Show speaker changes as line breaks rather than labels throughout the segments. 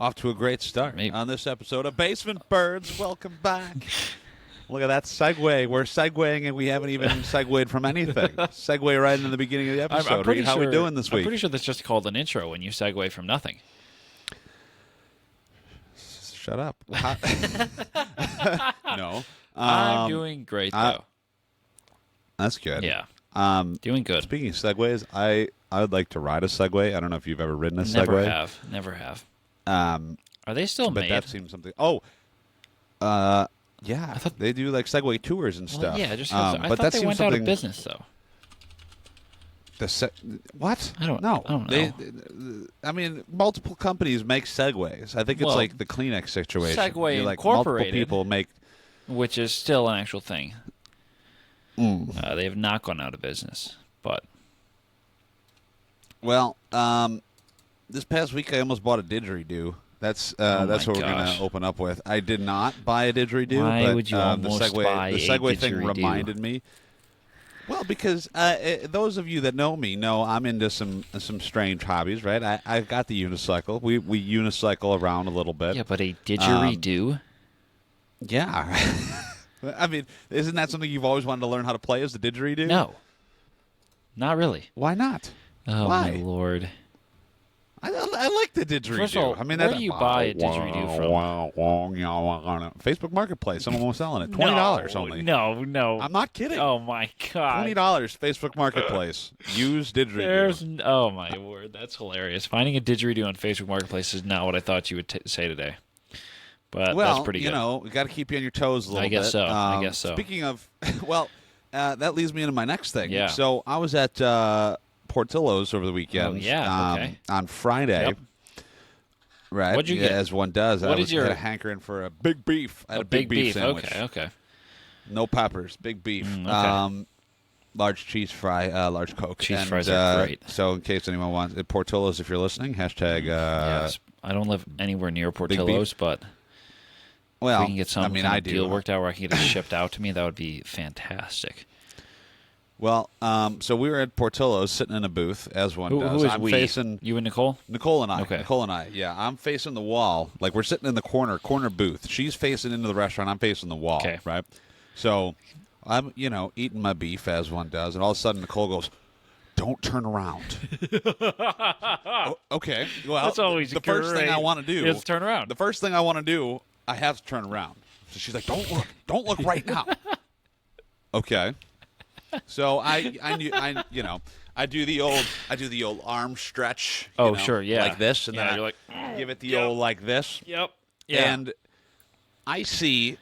Off to a great start on this episode of Basement Birds. Welcome back. Look at that segue. We're segueing, and we haven't even segued from anything. Segue right into the beginning of the episode. Reed, how are we doing this week?
I'm pretty sure that's just called an intro when you segue from nothing.
Shut up. No.
I'm doing great, though.
That's good.
Yeah. Doing good.
Speaking of segues, I would like to ride a Segway. I don't know if you've ever ridden a
Never
Segway.
Never have.
Are
they still made?
But that seems something. Oh, yeah. I thought they do like Segway tours and stuff.
Yeah, just I thought they went out of business though.
What?
I don't know.
I mean, multiple companies make Segways. I think it's like the Kleenex situation.
Segway
Incorporated.
multiple
people make,
which is still an actual thing. They have not gone out of business, but
well, this past week I almost bought a didgeridoo. That's what we're going to open up with. I did not buy a didgeridoo.
Why
but
would you almost buy
the Segway
a
thing
didgeridoo?
reminded me. Well, because those of you that know me know I'm into some strange hobbies, right? I've got the unicycle. We unicycle around a little bit.
Yeah, but a didgeridoo?
Yeah. I mean, isn't that something you've always wanted to learn how to play, is the didgeridoo?
No. Not really.
Why not?
Oh,
Why?
my Lord.
I like the didgeridoo.
First of all,
I mean,
where do you buy a didgeridoo
from? Facebook Marketplace. Someone was selling it. $20 only.
No.
I'm not kidding.
Oh, my God.
$20 Facebook Marketplace. Use didgeridoo.
Oh, my word. That's hilarious. Finding a didgeridoo on Facebook Marketplace is not what I thought you would say today. But that's pretty good.
We got to keep you on your toes a little bit.
I guess so.
Speaking of, that leads me into my next thing.
Yeah.
So I was at Portillo's over the weekend.
Oh, yeah. Okay.
On Friday.
Yep.
Right.
What'd you get?
As one does.
What
I
is your
had a hankering for a big beef. I had a big beef sandwich.
Okay.
No peppers. Big beef.
Okay.
Large cheese fry. Large Coke.
Cheese fries are great.
So in case anyone wants it, Portillo's, if you're listening, hashtag.
Yes. I don't live anywhere near Portillo's, but if we can get some kind of deal worked out where I can get it shipped out to me, that would be fantastic.
Well, so we were at Portillo's sitting in a booth, as one does.
Who is
I'm
we?
facing
You and Nicole?
Nicole and I.
Okay.
Nicole and I. Yeah, I'm facing the wall. Like, we're sitting in the corner booth. She's facing into the restaurant. I'm facing the wall.
Okay.
Right? So I'm, eating my beef, as one does, and all of a sudden Nicole goes, "Don't turn around." Okay. Well,
that's always
the first thing I want to do
is turn around.
The first thing I want to do, I have to turn around. So she's like, "Don't look right now." Okay. So I do the old arm stretch.
Sure, yeah,
like this, and then
you're like,
give it the old like this.
Yep. Yeah.
And I see.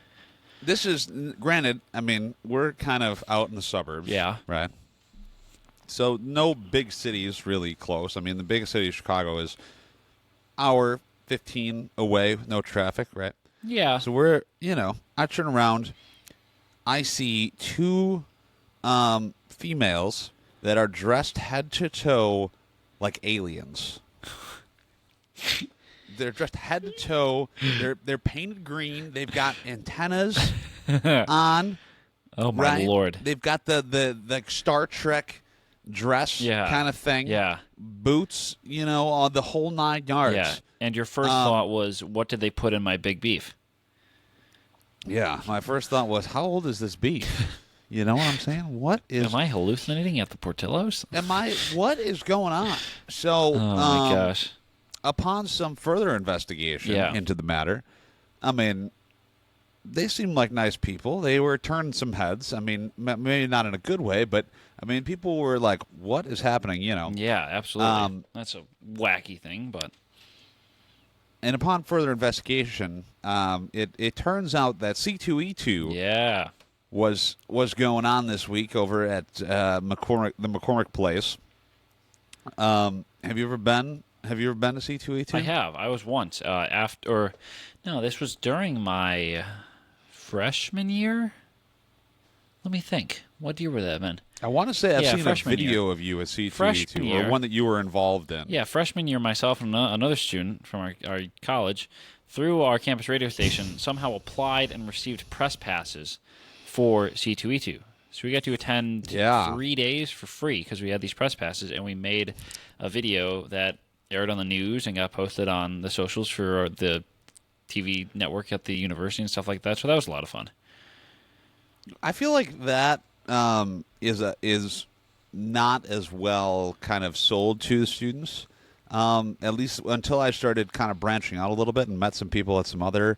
This is granted. I mean, we're kind of out in the suburbs.
Yeah.
Right. So no big cities really close. I mean, the biggest city of Chicago is hour 15 away with no traffic. Right.
Yeah.
So we're I turn around. I see two females that are dressed head to toe like aliens. They're dressed head to toe. They're painted green. They've got antennas on.
Oh my Lord!
They've got the Star Trek dress kind of thing.
Yeah.
Boots. On the whole 9 yards.
Yeah. And your first thought was, what did they put in my big beef?
Yeah. My first thought was, how old is this beef? You know what I'm saying?
Am I hallucinating at the Portillo's?
What is going on? So,
oh my gosh.
Upon some further investigation into the matter, I mean, they seemed like nice people. They were turning some heads. I mean, maybe not in a good way, but I mean, people were like, "What is happening?"
Yeah, absolutely. That's a wacky thing, but.
And upon further investigation, it turns out that C2E2 was going on this week over at the McCormick Place. Have you ever been to C2E2?
I have. I was once this was during my freshman year. Let me think. What year would that have been?
I want to say I've seen a video
year.
of you at C2E2, or one that you were involved in.
Yeah, freshman year, myself and another student from our college, through our campus radio station, somehow applied and received press passes for C2E2. So we got to attend 3 days for free because we had these press passes, and we made a video that aired on the news and got posted on the socials for the TV network at the university and stuff like that. So that was a lot of fun.
I feel like that is not as well kind of sold to the students. At least until I started kind of branching out a little bit and met some people at some other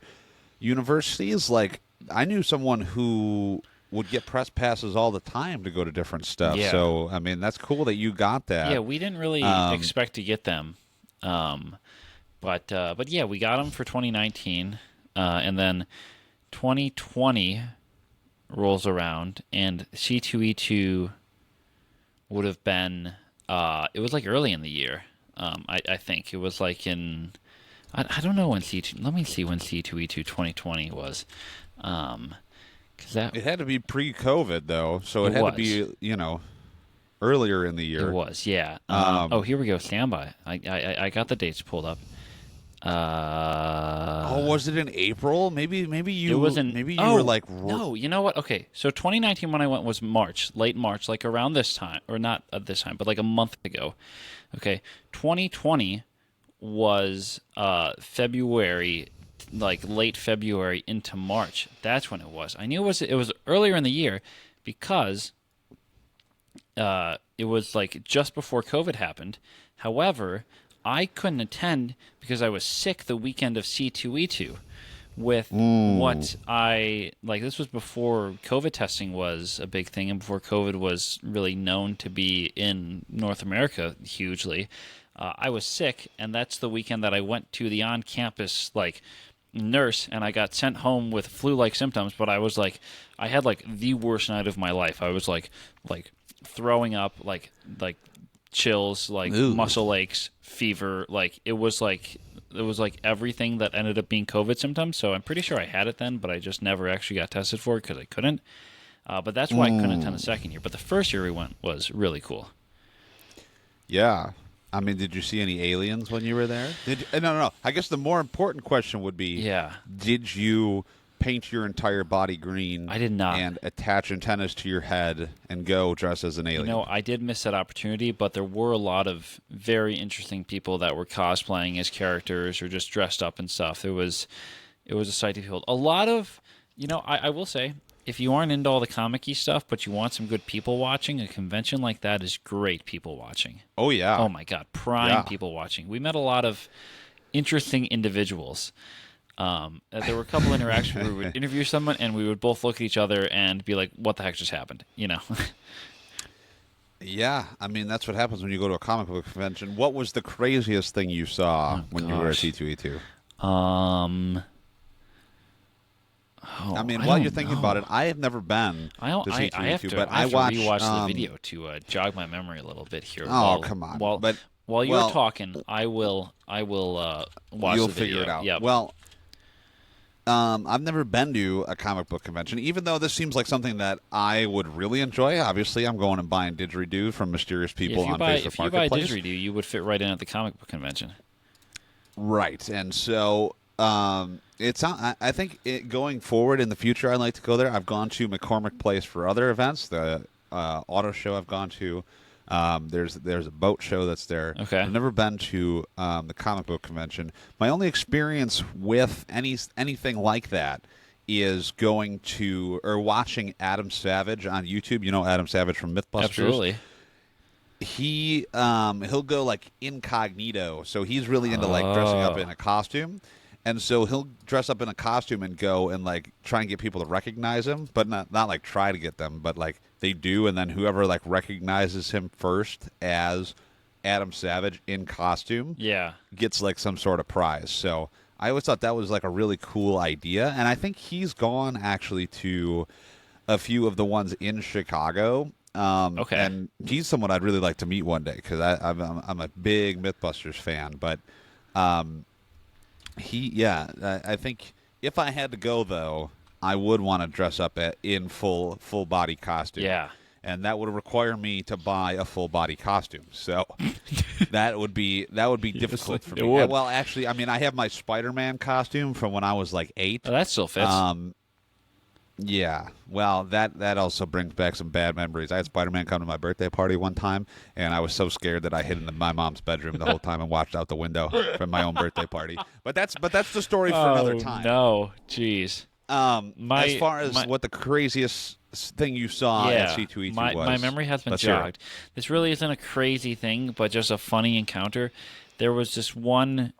universities. Like, I knew someone who would get press passes all the time to go to different stuff.
Yeah.
So, I mean, that's cool that you got that.
Yeah, we didn't really expect to get them. But yeah, we got them for 2019. And then 2020 rolls around, and C2E2 would have been, it was like early in the year. I think it was like in, I don't know when C2. Let me see when C2E2 2020 was, because
it had to be pre-COVID though, so it had to be earlier in the year.
It was, yeah. Here we go. Stand by. I got the dates pulled up.
Was it in April? Maybe you.
It was in.
Maybe you were like.
No, you know what? Okay, so 2019 when I went was March, late March, like around this time, or not at this time, but like a month ago. Okay, 2020 was February, like late February into March. That's when it was. I knew it was earlier in the year because it was like just before COVID happened. However, I couldn't attend because I was sick the weekend of C2E2 with what I like. This was before COVID testing was a big thing and before COVID was really known to be in North America hugely. I was sick, and that's the weekend that I went to the on-campus like nurse, and I got sent home with flu-like symptoms. But I was like, I had like the worst night of my life. I was like throwing up, like chills, like muscle aches, fever. Like it was like everything that ended up being COVID symptoms. So I'm pretty sure I had it then, but I just never actually got tested for it because I couldn't. But that's why I couldn't attend the second year. But the first year we went was really cool.
Yeah. I mean, did you see any aliens when you were there? No. I guess the more important question would be, did you paint your entire body green?
I did not.
And attach antennas to your head and go dress as an alien?
I did miss that opportunity, but there were a lot of very interesting people that were cosplaying as characters or just dressed up and stuff. It was a sight to behold. A lot of, I will say, if you aren't into all the comic-y stuff, but you want some good people watching, a convention like that is great people watching.
Oh, yeah.
Oh, my God. Prime people watching. We met a lot of interesting individuals. There were a couple interactions where we would interview someone, and we would both look at each other and be like, what the heck just happened?
Yeah. I mean, that's what happens when you go to a comic book convention. What was the craziest thing you saw when you were at C2E2? While you're thinking about it, I have never been to C2E2,
I have to rewatch the video to jog my memory a little bit here.
Come on!
While you're talking, I will watch the video.
You'll figure it out.
Yep.
Well, I've never been to a comic book convention, even though this seems like something that I would really enjoy. Obviously, I'm going and buying didgeridoo from mysterious people on Facebook Marketplace.
If you buy didgeridoo, you would fit right in at the comic book convention.
Right, and so I think going forward in the future, I'd like to go there. I've gone to McCormick Place for other events. The auto show I've gone to. There's a boat show that's there.
Okay.
I've never been to the comic book convention. My only experience with anything like that is going to or watching Adam Savage on YouTube. You know Adam Savage from Mythbusters?
Absolutely.
He'll go like incognito, so he's really into like dressing up in a costume. And so he'll dress up in a costume and go and like try and get people to recognize him, but not like try to get them, but like they do, and then whoever like recognizes him first as Adam Savage in costume, gets like some sort of prize. So I always thought that was like a really cool idea, and I think he's gone actually to a few of the ones in Chicago. And he's someone I'd really like to meet one day because I'm a big Mythbusters fan, but. I think if I had to go though, I would want to dress up in full body costume.
Yeah,
and that would require me to buy a full body costume. So that would be difficult for me. Well, actually, I mean, I have my Spider-Man costume from when I was like 8.
Oh, that still fits.
Yeah, well, that also brings back some bad memories. I had Spider-Man come to my birthday party one time, and I was so scared that I hid in my mom's bedroom the whole time and watched out the window from my own birthday party. But that's the story for another time.
No, jeez.
As far as what the craziest thing you saw at C2E2 was,
my memory has been jogged. This really isn't a crazy thing, but just a funny encounter. There was this one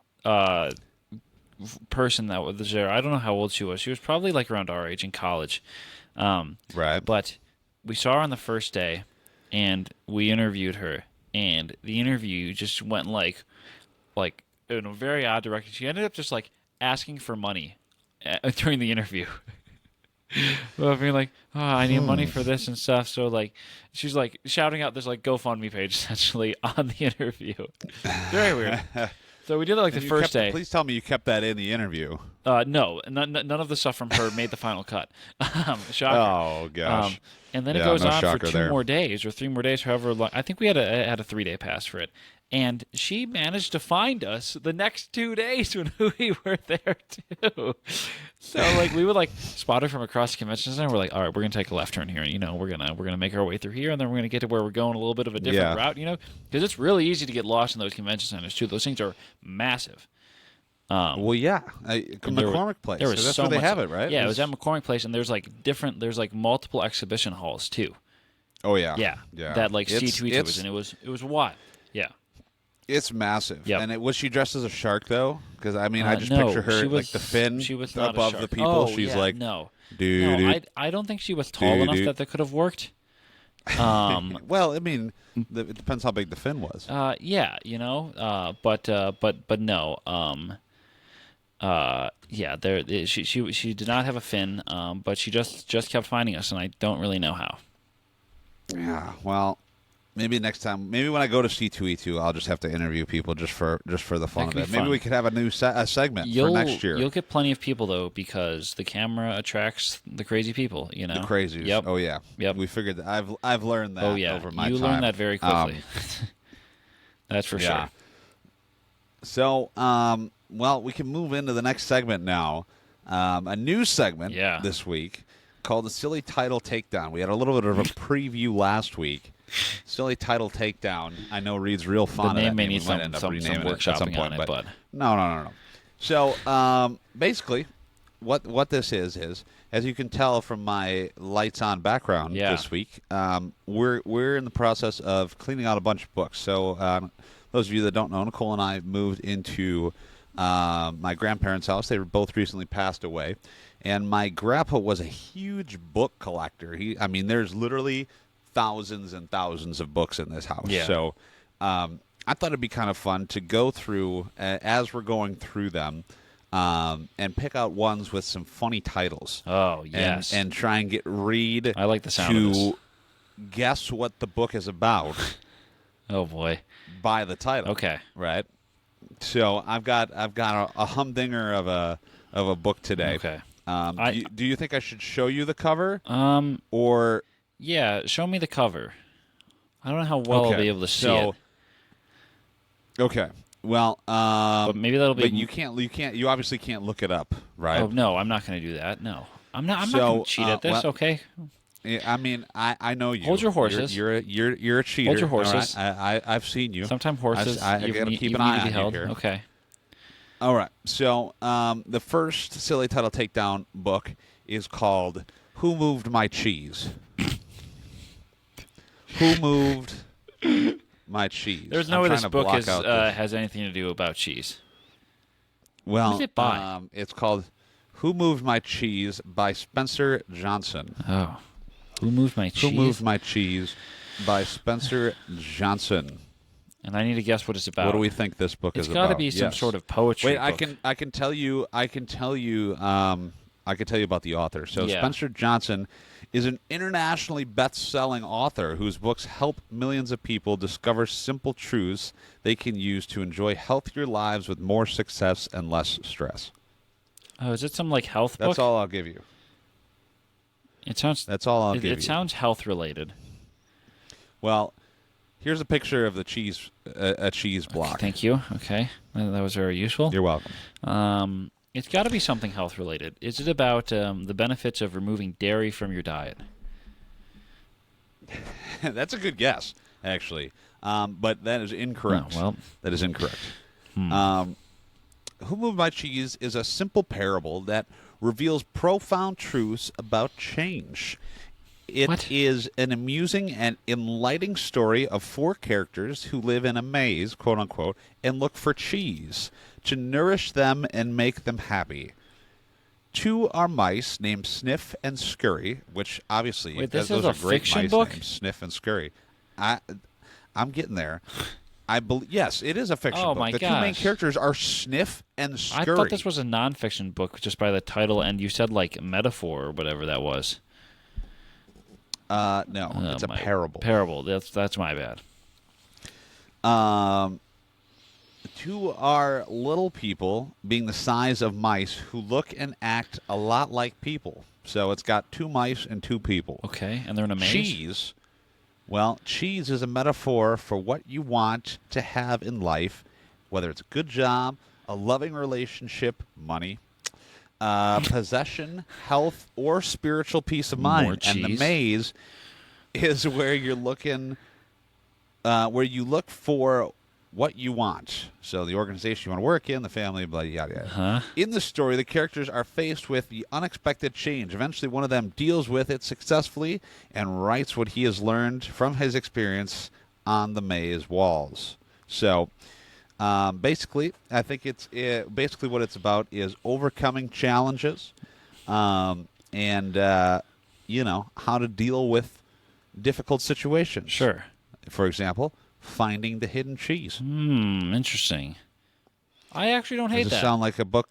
person that was there. I don't know how old she was. She was probably like around our age in college.
Right.
But we saw her on the first day, and we interviewed her, and the interview just went like in a very odd direction. She ended up just like asking for money during the interview. Well, being like, oh, I need money for this and stuff. So like, she's like shouting out this like GoFundMe page essentially on the interview. Very weird. So we did it like the first day.
Please tell me you kept that in the interview.
No, none of the stuff from her made the final cut. Shocker.
Oh gosh.
And then it goes on for 2 more days or 3 more days, however long. I think we had a 3-day pass for it. And she managed to find us the next 2 days when we were there too. So like we would like spot her from across the convention center. We're like, all right, we're gonna take a left turn here. You know, we're gonna make our way through here, and then we're gonna get to where we're going a little bit of a different route. You know, because it's really easy to get lost in those convention centers too. Those things are massive.
Well, yeah, McCormick Place.
There was
so that's
so
where they
much,
have it, right?
Yeah, it was at McCormick Place, and there's like multiple exhibition halls too.
Oh yeah,
yeah. That like C2E2 was, and it was wild. Yeah.
It's massive.
Yep.
And was she dressed as a shark though? Because I mean, I just
no,
picture her
was,
like the fin
she was
above the people. She's
yeah,
like,
no,
dude.
I don't think she was tall enough that could have worked.
Well, I mean, it depends how big the fin was.
Yeah, you know, but no, yeah, she did not have a fin, but she just kept finding us, and I don't really know how.
Yeah, well, maybe next time. Maybe when I go to C2E2, I'll just have to interview people just for the fun of it. Maybe we could have a new segment for next year.
You'll get plenty of people though, because the camera attracts the crazy people. You know,
the crazies.
Yep.
Oh yeah.
Yep.
We figured that. I've learned that.
Oh yeah.
Over my time.
You learn that very quickly. That's for sure.
So, well, we can move into the next segment now. A new segment this week called the Silly Title Takedown. We had a little bit of a preview last week. Silly Title Takedown. I know Reed's real fond of that.
The name may need some
workshopping
at some point, but
no. So, basically, what this is, as you can tell from my lights on background this week, we're in the process of cleaning out a bunch of books. So, those of you that don't know, Nicole and I moved into my grandparents' house. They were both recently passed away. And my grandpa was a huge book collector. There's literally thousands and thousands of books in this house.
Yeah.
So I thought it'd be kind of fun to go through, as we're going through them, and pick out ones with some funny titles.
Oh, yes.
And try and get Reed
I like the sound of this.
Guess what the book is about.
Oh, boy.
By the title.
Okay.
Right? So I've got a humdinger of a book today.
Okay.
Do you think I should show you the cover?
Or yeah, show me the cover. I don't know how well I'll be able to see it.
Okay. Well,
but maybe that'll be.
But you obviously can't look it up, right?
Oh no, I'm not going to do that. No, I'm not going to cheat at this. Well, okay.
I mean, I know you.
Hold your horses.
You're a cheater.
Hold your horses.
Right? I've seen you.
Sometimes horses.
I got to keep an eye on you here.
Okay.
All right. So the first Silly Title Takedown book is called "Who Moved My Cheese?" Who moved my cheese?
There's no way this book has anything to do about cheese.
Well,
what is it by?
It's called "Who Moved My Cheese" by Spencer Johnson.
Oh. Who Moved My Cheese?
Who Moved My Cheese by Spencer Johnson.
And I need to guess what it's about.
What do we think this book is about?
It's got to be some sort of poetry.
Wait,
book.
I can tell you about the author. So Spencer Johnson is an internationally best-selling author whose books help millions of people discover simple truths they can use to enjoy healthier lives with more success and less stress.
Oh, is it some like health book?
That's all I'll give you.
It sounds.
That's all I'll give you.
It sounds health related.
Well, here's a picture of the cheese, a cheese block.
Okay, thank you. Okay, that was very useful.
You're welcome.
It's got to be something health related. Is it about the benefits of removing dairy from your diet?
That's a good guess, actually. But that is incorrect.
Oh, well.
That is incorrect. Who Moved My Cheese is a simple parable that reveals profound truths about change. It is an amusing and enlightening story of 4 characters who live in a maze, quote unquote, and look for cheese to nourish them and make them happy. 2 are mice named Sniff and Scurry, which obviously
this
those
is a
are great
fiction
mice
book?
named Sniff and Scurry. I'm getting there. Yes, it is a fiction book.
My
the
gosh.
2 main characters are Sniff and Scurry.
I thought this was a nonfiction book just by the title, and you said like metaphor or whatever that was.
No, it's a parable.
Parable. That's my bad.
2 are little people, being the size of mice, who look and act a lot like people. So it's got 2 mice and 2 people.
Okay, and they're in a maze?
Cheese. Well, cheese is a metaphor for what you want to have in life, whether it's a good job, a loving relationship, money, possession, health, or spiritual peace of mind.
More cheese.
And the maze is where you're looking, where you look for what you want. So the organization you want to work in, the family, blah, yada, yada.
Huh?
In the story, the characters are faced with the unexpected change. Eventually, one of them deals with it successfully and writes what he has learned from his experience on the maze walls. So basically, I think basically what it's about is overcoming challenges and, how to deal with difficult situations.
Sure.
For example, finding the hidden cheese.
Interesting. I actually don't hate
Does it
that.
sound like a book?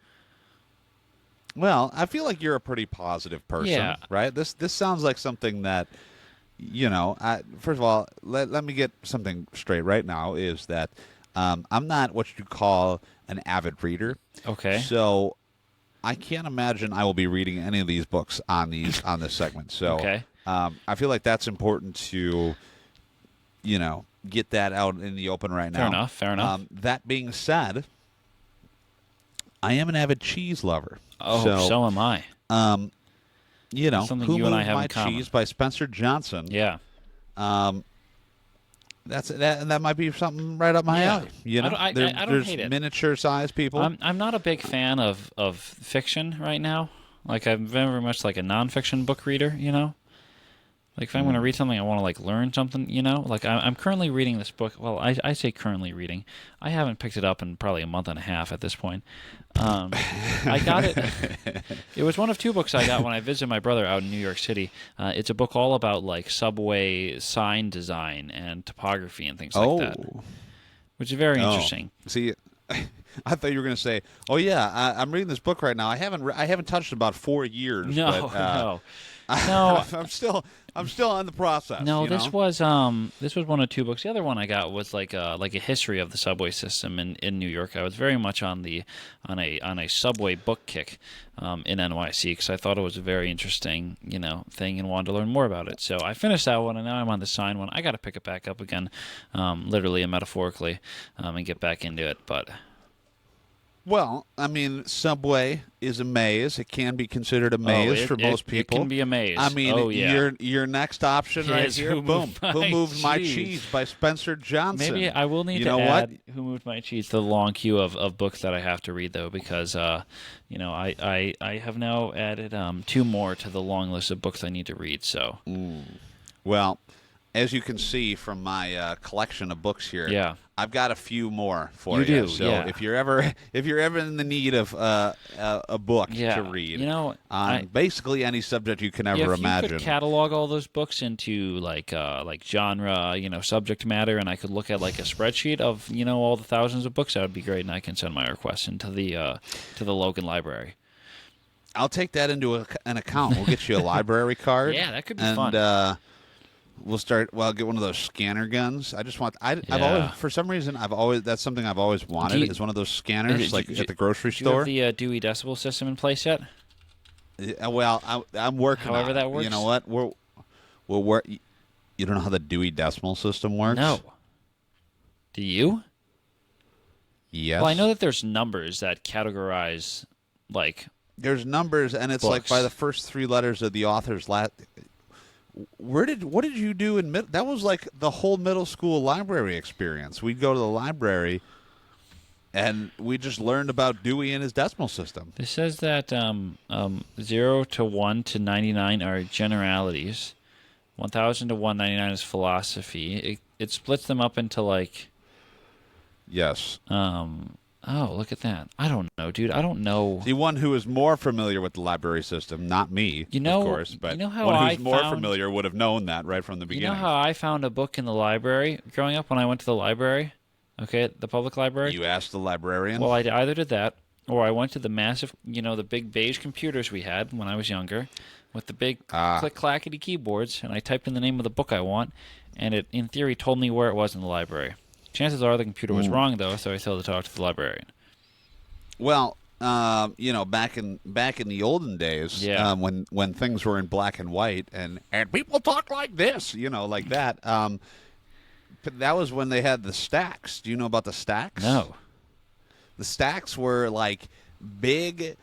Well, I feel like you're a pretty positive person, right? This sounds like something that, first of all, let me get something straight right now, is that I'm not what you call an avid reader.
Okay.
So I can't imagine I will be reading any of these books on this segment. So
okay.
I feel like that's important to, get that out in the open right now.
Fair enough.
That being said, I am an avid cheese lover.
Oh, so am I.
Something Who
you and I
Moved
have
My
in common.
Cheese by Spencer Johnson.
Yeah.
That might be something right up my alley.
I don't
there's
hate it.
miniature sized people.
I'm not a big fan of fiction right now. Like, I'm very much like a nonfiction book reader, Like, if I'm going to read something, I want to, like, learn something, Like, I'm currently reading this book. Well, I say currently reading. I haven't picked it up in probably a month and a half at this point. I got it. It was one of 2 books I got when I visited my brother out in New York City. It's a book all about, like, subway sign design and topography and things like that, which is very interesting.
See, I thought you were going to say, "Oh yeah, I'm reading this book right now. I haven't touched it about 4 years."
No,
but,
no.
I'm still in the process.
No, this was one of 2 books. The other one I got was like a history of the subway system in New York. I was very much on a subway book kick in NYC because I thought it was a very interesting thing and wanted to learn more about it. So I finished that one, and now I'm on the sign one. I got to pick it back up again, literally and metaphorically, and get back into it. But
well, I mean, Subway is a maze. It can be considered a maze for most people.
It can be a maze.
I mean, your next option right here,
Who
boom.
Moved
Who Moved My
Cheese?
Cheese by Spencer Johnson.
Maybe I will need to add Who Moved My Cheese to the long queue of books that I have to read, though, because, I have now added 2 more to the long list of books I need to read. So,
Well, as you can see from my collection of books here, I've got a few more for you.
You do,
so if you're ever in the need of a book to read, on basically any subject you can ever imagine,
if you could catalog all those books into like genre, subject matter, and I could look at like a spreadsheet of all the thousands of books, that would be great, and I can send my request into the Logan library.
I'll take that into an account. We'll get you a library card.
Yeah, that could be fun.
I'll get one of those scanner guns. I've always, for some reason, that's something I've always wanted, is one of those scanners, at the grocery store.
Do you have the Dewey Decimal System in place yet?
Well, I'm working
However
on
that works.
You know what? You don't know how the Dewey Decimal System works?
No. Do you?
Yes.
Well, I know that there's numbers that categorize like
there's numbers, and it's
books.
like by the first 3 letters of the author's last. What did you do in that was like the whole middle school library experience. We'd go to the library, and we just learned about Dewey and his decimal system.
This says that 0 to 1 to 99 are generalities. 1,000 to 199 is philosophy. It splits them up into like.
Yes.
Oh, look at that. I don't know, dude. I don't know.
The one who is more familiar with the library system, not me, of course, but
how
one who's more familiar would have known that right from the beginning.
You know how I found a book in the library growing up when I went to the library? Okay, the public library?
You asked the librarian?
Well, I either did that, or I went to the massive, the big beige computers we had when I was younger with the big click-clackety keyboards, and I typed in the name of the book I want, and it, in theory, told me where it was in the library. Chances are the computer was wrong, though, so I still had to talk to the librarian.
Well, back in the olden days, when things were in black and white, and people talk like this, like that. That was when they had the stacks. Do you know about the stacks?
No.
The stacks were like big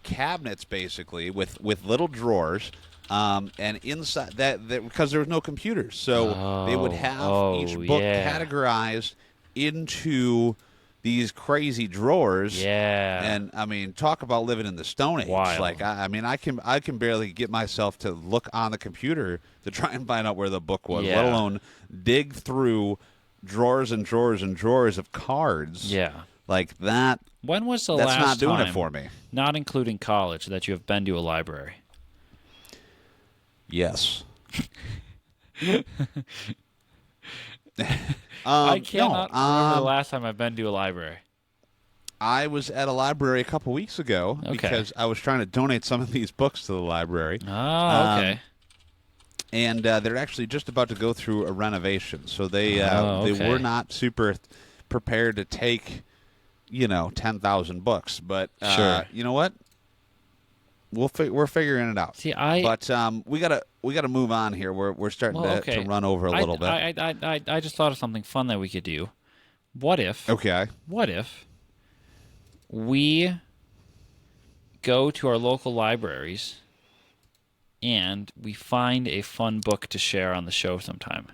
cabinets, basically, with little drawers. And inside that because there was no computers, so they would have each book categorized into these crazy drawers.
Yeah.
And I mean, talk about living in the Stone Age.
Wild.
Like I can barely get myself to look on the computer to try and find out where the book was, let alone dig through drawers and drawers and drawers of cards.
Yeah.
Like that.
When was the
that's
last
not doing
time,
it for me.
not including college, that you have been to a library?
Yes.
I cannot remember the last time I've been to a library.
I was at a library a couple weeks ago because I was trying to donate some of these books to the library.
Oh, okay.
And they're actually just about to go through a renovation, so they were not super prepared to take 10,000 books. But
sure.
You know what? We're figuring it out.
See,
but we gotta move on here. We're starting to run over a little bit.
I just thought of something fun that we could do. What if we go to our local libraries and we find a fun book to share on the show sometime?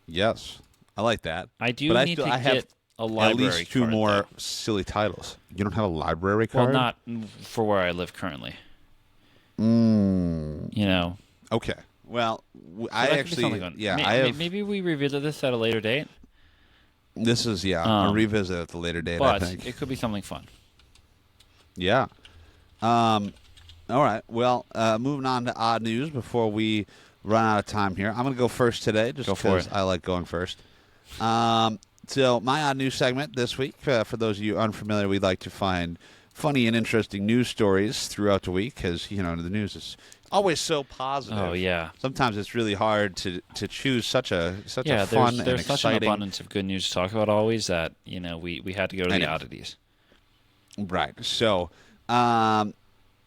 Yes, I like that.
I need to get a library
at least 2 more silly titles. You don't have a library card?
Well, not for where I live currently.
Okay. Well, I actually,
maybe we revisit this at a later date.
This is a revisit at the later date.
But
I think
it could be something fun.
Yeah. All right. Well, moving on to odd news before we run out of time here. I'm going to go first today, just because I like going first. So my odd news segment this week, for those of you unfamiliar, we'd like to find funny and interesting news stories throughout the week because, the news is always so positive.
Oh, yeah.
Sometimes it's really hard to choose such a fun and exciting.
There's such an abundance of good news to talk about always that, we had to go to the oddities.
Right. So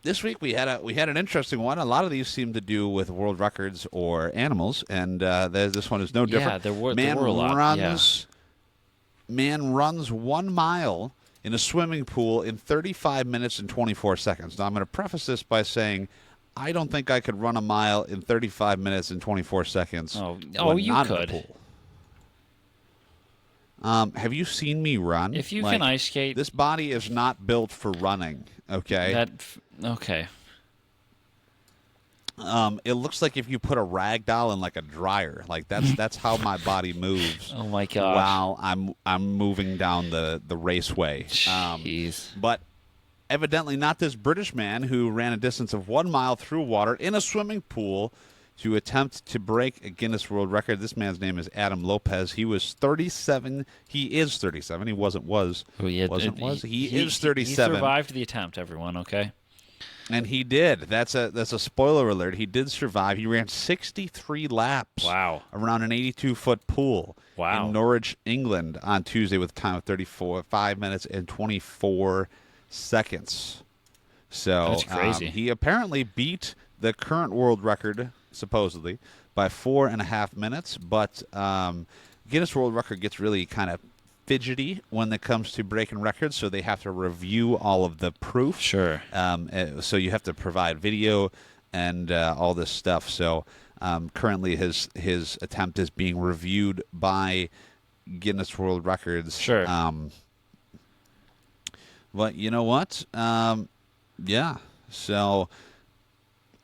this week we had an interesting one. A lot of these seem to do with world records or animals, and this one is no different.
Yeah, there were a lot.
Man runs 1 mile in a swimming pool in 35 minutes and 24 seconds. Now, I'm going to preface this by saying I don't think I could run a mile in 35 minutes and 24 seconds.
You could.
Have you seen me run?
If you can ice skate.
This body is not built for running, okay?
Okay.
It looks like if you put a rag doll in like a dryer. Like that's how my body moves.
Oh my gosh!
While I'm moving down the raceway.
Jeez.
But evidently not this British man who ran a distance of 1 mile through water in a swimming pool to attempt to break a Guinness World Record. This man's name is Adam Lopez. He was 37. He is 37. He wasn't. He is 37.
He survived the attempt. Everyone, okay?
And he did. That's a spoiler alert. He did survive. He ran 63 laps.
Wow.
Around an 82-foot pool.
Wow.
In Norwich, England, on Tuesday with a time of 5 minutes and 24 seconds. So
that's crazy.
He apparently beat the current world record, supposedly, by 4.5 minutes. But Guinness World Record gets really kind of fidgety when it comes to breaking records, so they have to review all of the proof.
Sure.
So you have to provide video and all this stuff. So currently his attempt is being reviewed by Guinness World Records.
Sure.
But you know what? Yeah. So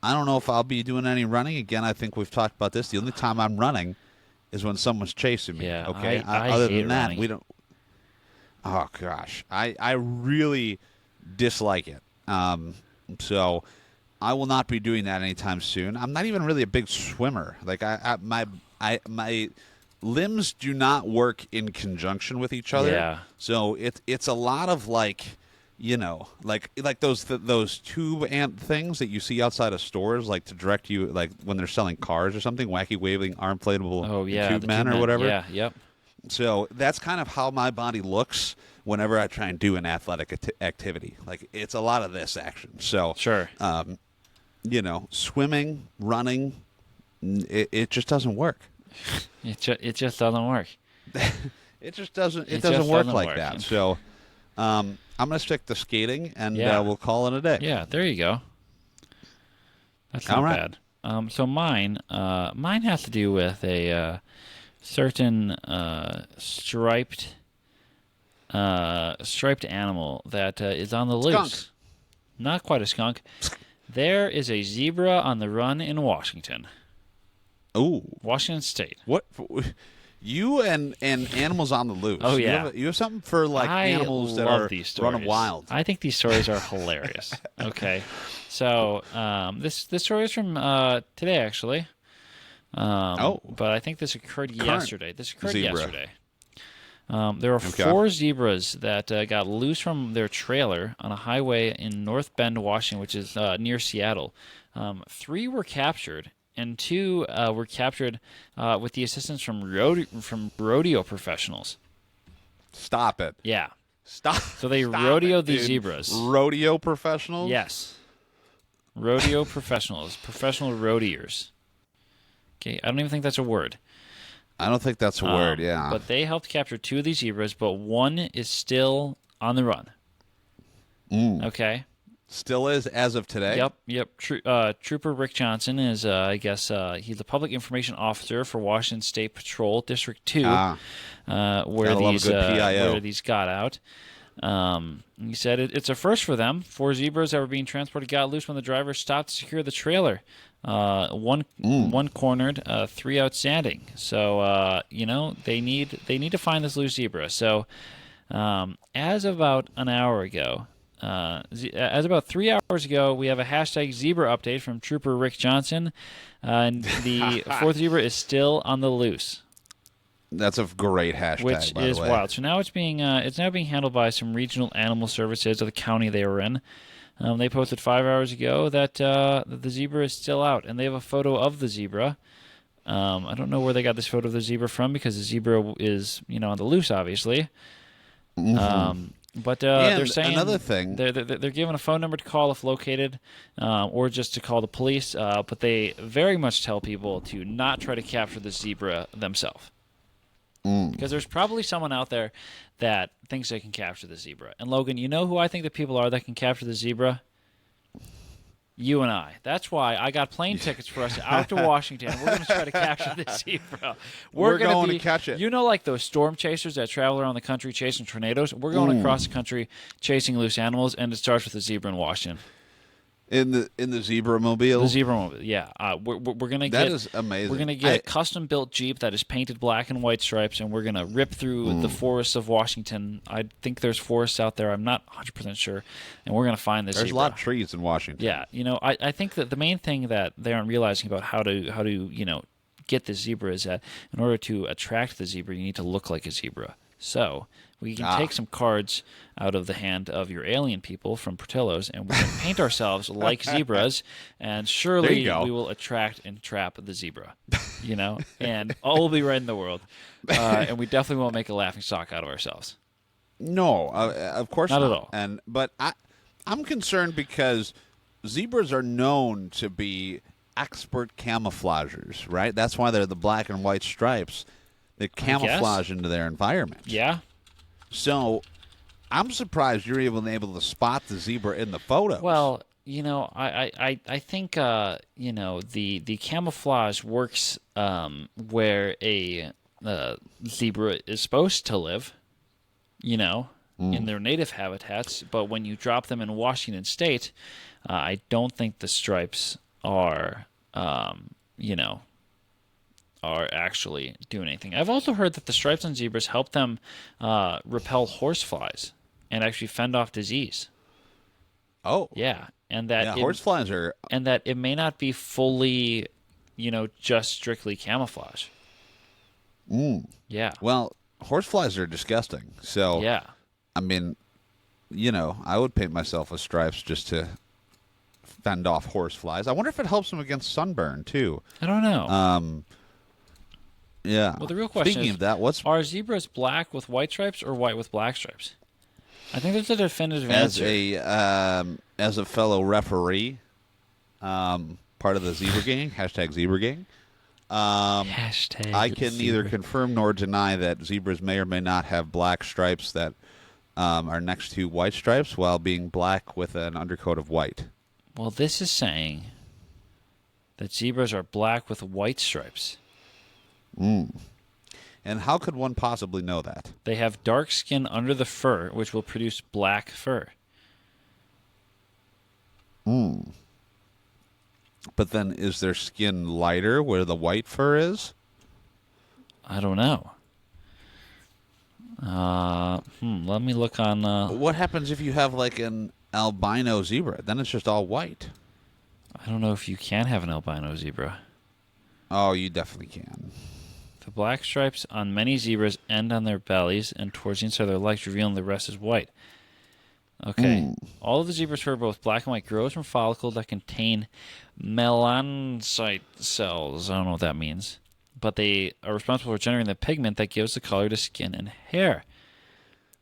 I don't know if I'll be doing any running. Again, I think we've talked about this. The only time I'm running is when someone's chasing me.
Yeah,
Okay.
I
Other
hate
than that,
running.
we don't. Oh gosh, I really dislike it. So I will not be doing that anytime soon. I'm not even really a big swimmer. Like my limbs do not work in conjunction with each other.
Yeah.
So it's a lot of like, you know, like those tube amp things that you see outside of stores, like to direct you, like when they're selling cars or something, wacky waving arm inflatable tube men or whatever.
Yeah. Yep.
So that's kind of how my body looks whenever I try and do an athletic activity. Like it's a lot of this action. So
Sure.
You know, swimming, running, it just doesn't work.
It just doesn't work.
It just doesn't. It
It
doesn't
just
work
doesn't
like
work.
that. So I'm gonna stick to skating, and we'll call it a day.
Yeah. There you go. That's not
All right.
bad. So mine has to do with a certain striped animal that is on the loose.
Skunk.
Not quite a skunk. There is a zebra on the run in Washington.
Ooh,
Washington State.
what? You and animals on the loose.
Oh, yeah.
You have something for like
I
animals that
love
are
these stories.
running wild.
I think these stories are hilarious. Okay, so this story is from today actually. But I think this occurred yesterday. This occurred
zebra.
yesterday. There are 4 zebras that got loose from their trailer on a highway in North Bend, Washington, which is near Seattle. 3 were captured, and 2 were captured with the assistance from rodeo professionals.
Stop it.
Yeah.
Stop.
So they
Stop
rodeoed
it,
these
dude.
zebras.
Rodeo professionals?
Yes. Rodeo professionals. Professional rodeers. Okay, I don't even think that's a word.
I don't think that's a word, yeah.
But they helped capture 2 of these zebras, but 1 is still on the run. Okay?
Still is as of today?
Yep. Trooper Rick Johnson is, I guess, he's the public information officer for Washington State Patrol District 2, where these got out. He said it's a first for them. 4 zebras that were being transported got loose when the driver stopped to secure the trailer. One cornered, 3 outstanding. So they need to find this loose zebra. So as about an hour ago, as about 3 hours ago, we have a hashtag zebra update from Trooper Rick Johnson, and the 4th zebra is still on the loose.
That's a great hashtag,
which
by
is
the way.
wild. So now it's being handled by some regional animal services of the county they were in. They posted 5 hours ago that the zebra is still out, and they have a photo of the zebra. I don't know where they got this photo of the zebra from because the zebra is on the loose, obviously. But they're saying
another thing.
They're given a phone number to call if located, or just to call the police. But they very much tell people to not try to capture the zebra themselves. Because there's probably someone out there that thinks they can capture the zebra. And Logan, you know who I think the people are that can capture the zebra? You and I. That's why I got plane tickets for us out to Washington. We're going to try to capture the zebra.
We're going to catch it.
You know, like those storm chasers that travel around the country chasing tornadoes? We're going across the country chasing loose animals, and it starts with a zebra in Washington.
In the zebra mobile?
The zebra mobile, yeah. We're gonna
that is amazing.
We're gonna get a custom built Jeep that is painted black and white stripes, and we're gonna rip through the forests of Washington. I think there's forests out there. I'm not 100% sure, and we're gonna find this.
There's
zebra.
a lot of trees in Washington.
Yeah, I think that the main thing that they aren't realizing about how to get the zebra is that in order to attract the zebra, you need to look like a zebra. So we can take some cards out of the hand of your alien people from Portillo's, and we can paint ourselves like zebras, and surely we will attract and trap the zebra, and all will be right in the world. And we definitely won't make a laughing stock out of ourselves.
No, of course not.
Not at all.
But I'm concerned because zebras are known to be expert camouflagers, right? That's why they're the black and white stripes. They camouflage into their environment.
Yeah.
So I'm surprised you're even able to spot the zebra in the photos.
Well, I think the camouflage works where a zebra is supposed to live, in their native habitats. But when you drop them in Washington State, I don't think the stripes are actually doing anything. I've also heard that the stripes on zebras help them repel horseflies and actually fend off disease.
Oh.
Yeah. And that
horseflies are...
And that it may not be fully, just strictly camouflage. Yeah.
Well, horseflies are disgusting. So,
yeah.
I mean, I would paint myself with stripes just to fend off horseflies. I wonder if it helps them against sunburn, too.
I don't know.
Yeah.
Well, the real question
Speaking
is,
of that,
are zebras black with white stripes or white with black stripes? I think there's a definitive answer.
As a fellow referee, part of the Zebra Gang, hashtag Zebra Gang, I can neither confirm nor deny that zebras may or may not have black stripes that are next to white stripes while being black with an undercoat of white.
Well, this is saying that zebras are black with white stripes.
And how could one possibly know that?
They have dark skin under the fur, which will produce black fur.
But then is their skin lighter where the white fur is?
I don't know. Let me look on...
What happens if you have like an albino zebra? Then it's just all white.
I don't know if you can have an albino zebra.
Oh, you definitely can.
The black stripes on many zebras end on their bellies and towards the inside of their legs, revealing the rest is white. Okay. All of the zebra's fur, both black and white, grows from follicles that contain melanocyte cells. I don't know what that means. But they are responsible for generating the pigment that gives the color to skin and hair.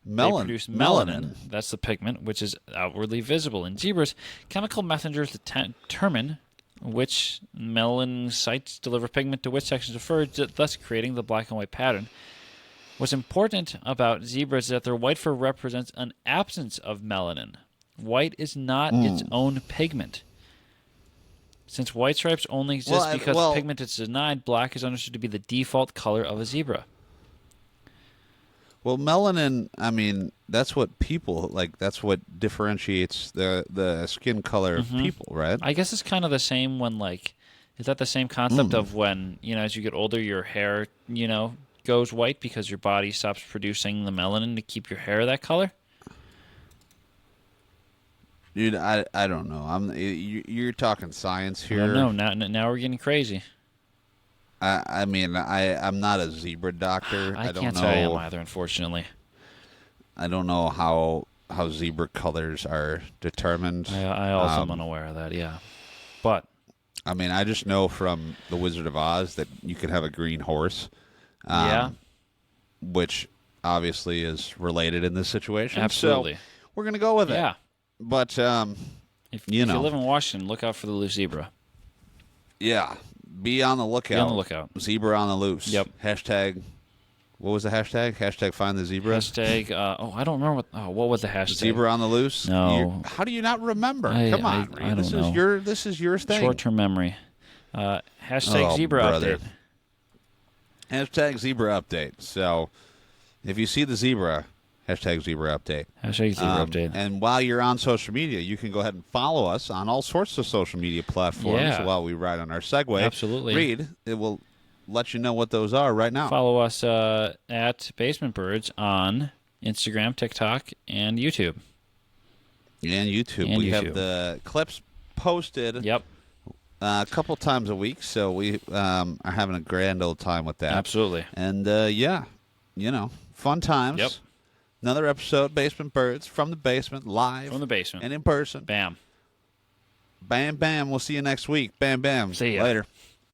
They produce melanin. That's the pigment, which is outwardly visible. In zebras, chemical messengers determine which melanocytes deliver pigment to which sections of fur, thus creating the black and white pattern. What's important about zebras is that their white fur represents an absence of melanin. White is not its own pigment. Since white stripes only exist because pigment is denied, black is understood to be the default color of a zebra.
Well, melanin, I mean, that's what people, like, that's what differentiates the skin color of people, right?
I guess it's kind of the same when, like, is that the same concept of when, as you get older, your hair, goes white because your body stops producing the melanin to keep your hair that color?
Dude, I don't know. You're talking science here.
I don't know. Now we're getting crazy.
I mean, I'm not a zebra doctor.
I
don't
can't
know.
say I am either, unfortunately.
I don't know how zebra colors are determined.
I also am unaware of that, yeah. But
I mean, I just know from The Wizard of Oz that you can have a green horse. Which obviously is related in this situation.
Absolutely.
So we're going to go with it.
Yeah.
But,
if you live in Washington, look out for the loose zebra.
Yeah. Be on the lookout.
Be on the lookout.
Zebra on the loose.
Yep.
Hashtag, what was the hashtag? Hashtag find the zebra?
Hashtag, I don't remember what was the hashtag?
Zebra on the loose?
No.
How do you not remember? Come on, Reed.
I don't know.
This is your thing.
Short-term memory. Hashtag zebra
brother.
update.
Hashtag zebra update. So if you see the zebra, hashtag zebra update.
Hashtag zebra update.
And while you're on social media, you can go ahead and follow us on all sorts of social media platforms while we ride on our Segway.
Absolutely.
Reed, it will let you know what those are right now.
Follow us at Basement Birds on Instagram, TikTok, and YouTube.
And YouTube. We have the clips posted.
Yep.
A couple times a week, so we are having a grand old time with that.
Absolutely.
And, fun times.
Yep.
Another episode, Basement Birds, from the basement, live.
From the basement.
And in person.
Bam.
Bam, bam. We'll see you next week. Bam, bam.
See ya.
Later.